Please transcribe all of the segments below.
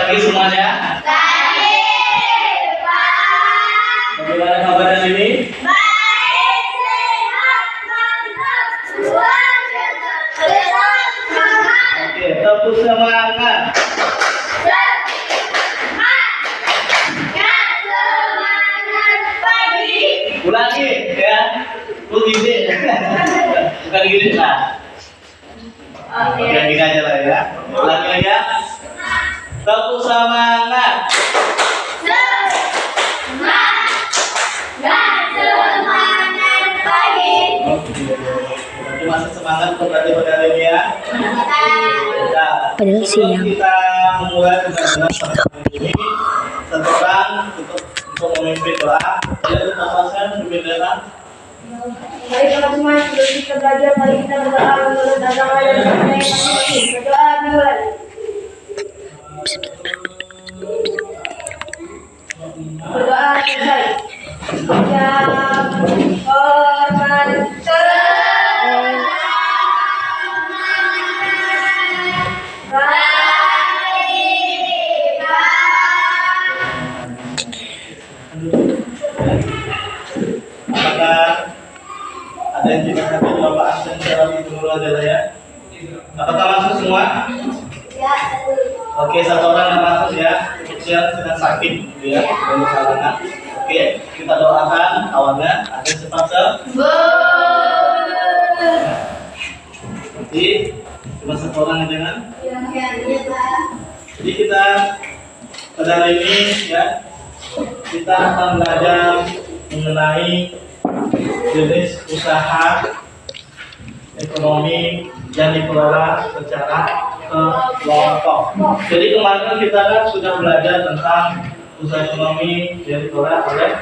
pagi semuanya. Pagi, Pak. Bagaimana kabar hari ini? Baik, sehat, mantap. Tetap semangat. Oke, tepuk semangat. Semangat pagi. Ulangi ya. Lu gini. Bukan gini lah. Oke, gini aja lah ya. Ulangi lagi ya. Tepuk semangat. Semangat pagi. Berarti masih semangat untuk berarti pada hari ini ya. Nah, Padahal sebelum siang. kita memulai pembelajaran pada hari ini, satu orang untuk memimpin doa. Saya berpapasan memimpin doa. Mari kita semua sebelum kita belajar, mari kita berdoa menurut agama dan sunnah yang masing-masing. Berdoa dimulai. Berdoa selesai. Yang hormat Apakah ada yang tidak hadir Bapak absen secara dulu adalah ya? Apakah masuk semua? Oke, satu orang yang masuk ya. Kecil sedang sakit gitu ya, dari kalangan. Oke, kita doakan awalnya agar cepat sembuh. Jadi cuma satu orang aja kan? Jadi kita pada hari ini ya, kita akan belajar mengenai jenis usaha ekonomi yang dikelola secara kelompok. Jadi kemarin kita kan sudah belajar tentang usaha ekonomi yang dikelola oleh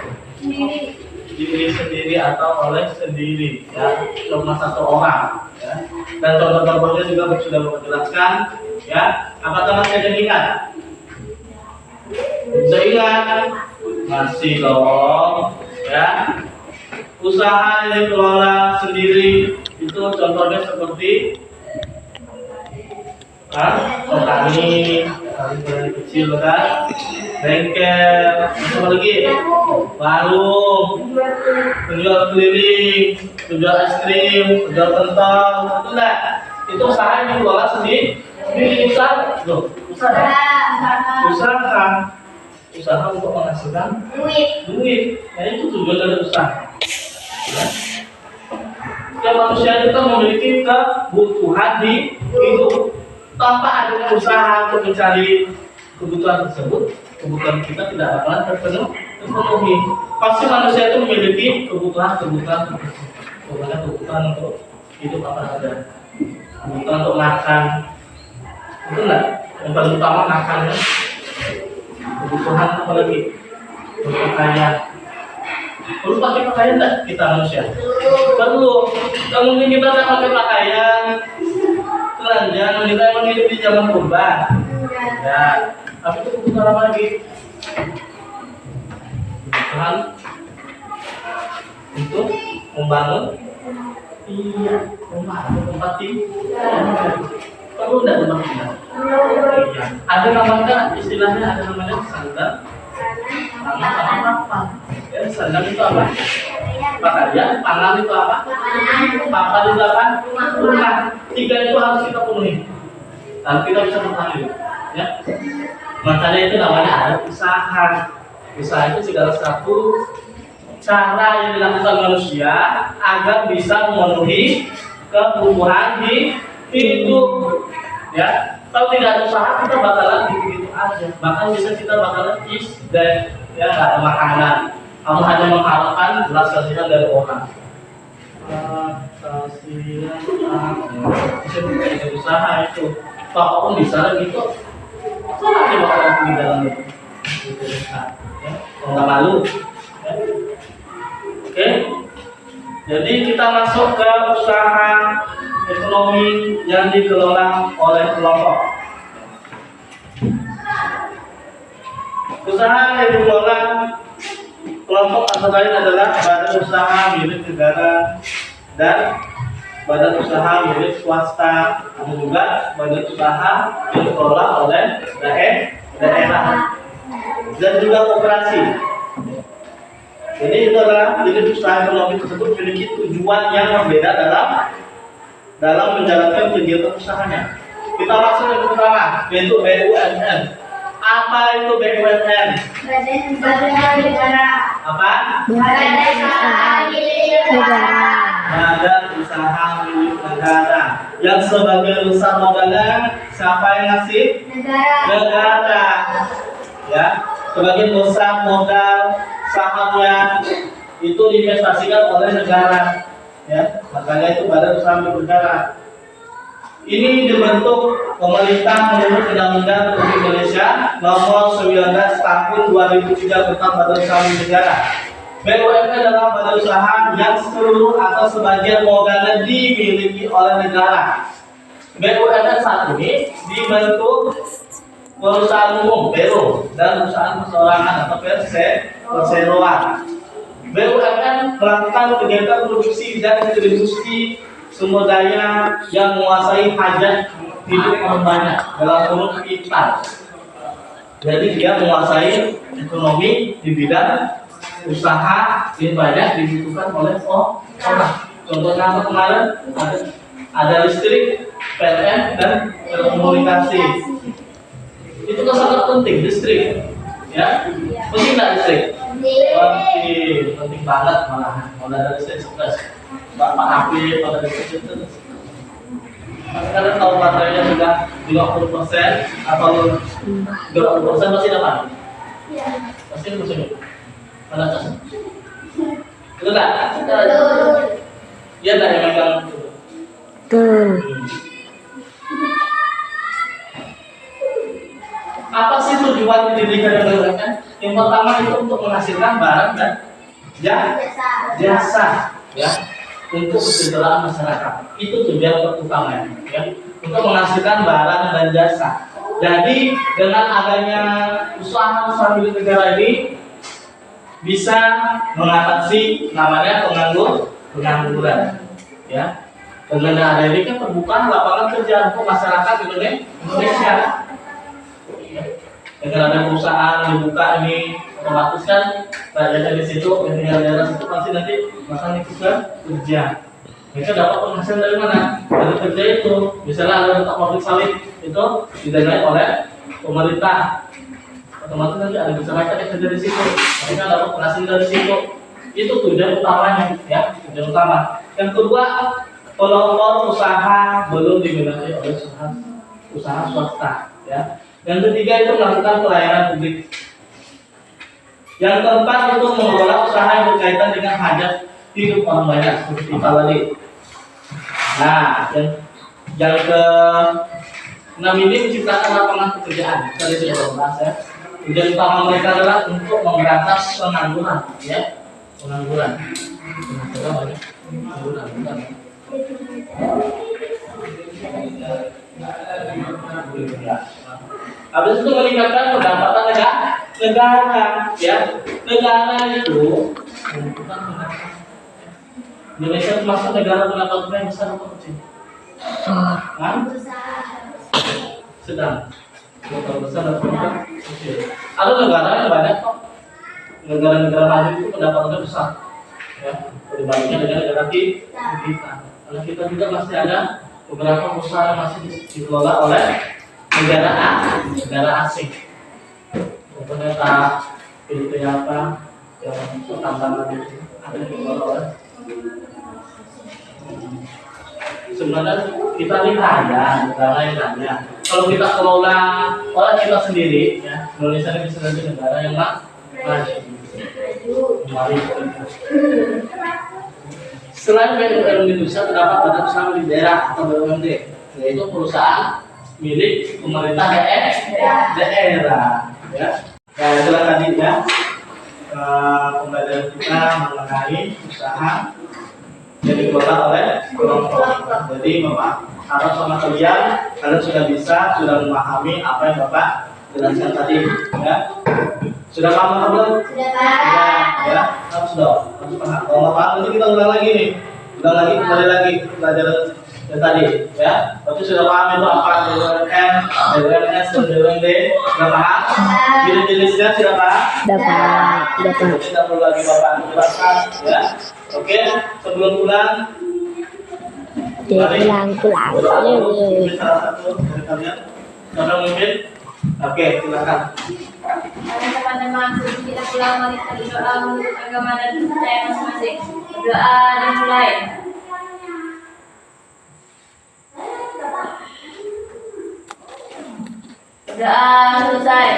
diri sendiri atau oleh sendiri ya, cuma satu orang ya. Dan contoh-contohnya juga sudah menjelaskan ya. Apakah masih ada yang ingat? Bisa ingat? Masih dong ya. Usaha yang dikelola sendiri itu contohnya seperti petani dari kecil kan, bengkel, apa lagi, warung, penjual keliling, penjual es krim, penjual pentol, itu usaha yang dikelola sendiri. Ini usaha loh, usaha untuk menghasilkan duit. Nah itu tujuan dari usaha ya. Setiap manusia itu memiliki kebutuhan di hidup. Tanpa adanya usaha untuk mencari kebutuhan tersebut, kebutuhan kita tidak bakalan terpenuhi. Pasti manusia itu memiliki kebutuhan untuk hidup apa saja. Kebutuhan untuk makan, itu enggak? Yang paling utama makan ya. Kebutuhan apa lagi? Berpakaian. Perlu pakai pakaian enggak kita manusia? Perlu. Tidak mungkin kita tidak pakai pakaian. Telanjang, kita emang hidup di zaman purba. Ya, tapi itu kebutuhan apa lagi? Kebutuhan untuk membangun rumah atau tempat tinggal. Perlu tidak tempat tinggal? Iya. Ada namanya istilahnya, ada namanya sandang, sama papan. Ya, sandang itu apa? Pakaian, pangan itu apa? Papan itu apa? Rumah. Tiga itu harus kita penuhi. Lalu kita bisa bertahan hidup. Ya. Makanya itu namanya ada usaha. Usaha itu segala satu cara yang dilakukan manusia agar bisa memenuhi kebutuhan hidup. Ya. Kalau tidak ada usaha kita bakalan gitu aja. Bahkan bisa kita bakalan dan ya nggak ada makanan. Kamu hanya mengharapkan belas kasihan dari orang. Kasihan, bisa bikin usaha itu. Apapun bisa gitu. Salah aja bakalan di dalam itu. Ya, kalau nggak malu. Ya. Oke. Jadi kita masuk ke usaha ekonomi yang dikelola oleh kelompok. Usaha yang dikelola kelompok antara lain adalah badan usaha milik negara dan badan usaha milik swasta, ada juga badan usaha yang dikelola oleh daerah, dan juga koperasi. Jadi itu adalah unit usaha ekonomi tersebut memiliki tujuan yang berbeda dalam menjalankan kegiatan usahanya. Kita masuk yang pertama, yaitu BUMN. Apa itu BUMN? Badan Usaha Negara. Apa? Badan Usaha Milik Negara. Badan usaha milik negara. Yang sebagai besar modalnya siapa yang ngasih? Negara. Ya, sebagian besar modal sahamnya itu diinvestasikan oleh negara. Ya, makanya itu badan usaha milik negara. Ini dibentuk pemerintah menurut Undang-Undang Republik Indonesia Nomor 19 Tahun 2003 tentang Badan Usaha Milik Negara. BUMN adalah badan usaha yang seluruh atau sebagian modalnya dimiliki oleh negara. BUMN saat ini dibentuk perusahaan umum (BU) dan perusahaan perseorangan atau perseroan. BUMN melakukan kegiatan produksi dan distribusi sumber daya yang menguasai hajat hidup orang banyak dalam kurung kita. Jadi dia menguasai ekonomi di bidang usaha yang banyak dibutuhkan oleh orang. Contohnya apa kemarin? Ada listrik, PLN dan telekomunikasi. Itu kan sangat penting listrik, ya. Penting nggak listrik? Penting banget malahan. Kalau ada listrik stres. Bapak HP pada listrik itu. Sekarang kalau baterainya sudah 50% atau 20% masih dapat? Pasti masih dapat. Mana tas? Itu enggak? Iya enggak yang megang itu? Tuh. Apa sih tujuan didirikan BUMN? Yang pertama itu untuk menghasilkan barang dan jasa, ya, untuk kesejahteraan masyarakat. Itu tujuan utamanya, ya, untuk menghasilkan barang dan jasa. Jadi dengan adanya usaha milik negara ini bisa mengatasi namanya pengangguran, ya. Dengan ada ini kan pembukaan lapangan kerja untuk masyarakat Indonesia. Dengan ada perusahaan dibuka ini, otomatis kan rakyatnya di situ, yang tinggal di daerah situ pasti nanti makan itu kerja. Mereka dapat penghasilan dari mana? Dari kerja itu. Misalnya ada letak pabrik sawit itu didanai oleh pemerintah. Otomatis nanti ada masyarakat yang kerja di situ. Mereka dapat penghasilan dari situ. Itu tujuan utamanya, ya, tujuan utama. Yang kedua, kelompok usaha belum diminati oleh usaha swasta, ya. Yang ketiga itu melakukan pelayanan publik. Yang keempat itu mengelola usaha yang berkaitan dengan hajat hidup orang banyak seperti tadi. Nah, yang ke-6 ini menciptakan lapangan pekerjaan. Tadi sudah bahas, ya. Tujuan utama mereka adalah untuk memberantas pengangguran, ya, pengangguran. Habis itu meningkatkan pendapatan negara, ya. Negara itu Indonesia termasuk negara pendapatan yang besar atau kecil? Sedang. Besar atau kecil? Ada negara yang banyak kok. Negara-negara maju itu pendapatannya besar, ya, dibandingkan dengan negara kita. Karena kita juga masih ada beberapa usaha yang masih dikelola oleh negara asing. Contohnya Filipina apa yang pertambangan itu ada dikelola oleh. Sebenarnya kita ini kaya, negara yang kaya. Kalau kita kelola oleh kita sendiri, ya, Indonesia ini bisa jadi negara yang maju. Selain BUMN Indonesia terdapat badan usaha milik daerah atau BUMD, yaitu perusahaan milik pemerintah daerah. Ya, itulah tadi, ya, pembelajaran kita mengenai usaha yang dikelola oleh kelompok. Jadi Bapak harap sama kalian sudah memahami apa yang Bapak jelaskan tadi, ya. Sudah paham belum? Sudah, ya. Harus paham. Kalau nggak paham nanti kita ulang lagi nih. Kembali lagi pelajaran Ya tadi, ya. Berarti sudah paham itu apa DWN, DWNS, dan DWND? Sudah paham? Jenis-jenisnya sudah paham? Dapat. Jadi tidak perlu lagi Bapak jelaskan, ya. Oke, sebelum pulang, mari Pulang. mungkin salah satu dari kalian, siapa mungkin? Oke, silakan. Teman-teman, sebelum kita pulang, mari kita berdoa menurut agama dan percaya masing-masing. Berdoa dan mulai. Berdoa selesai.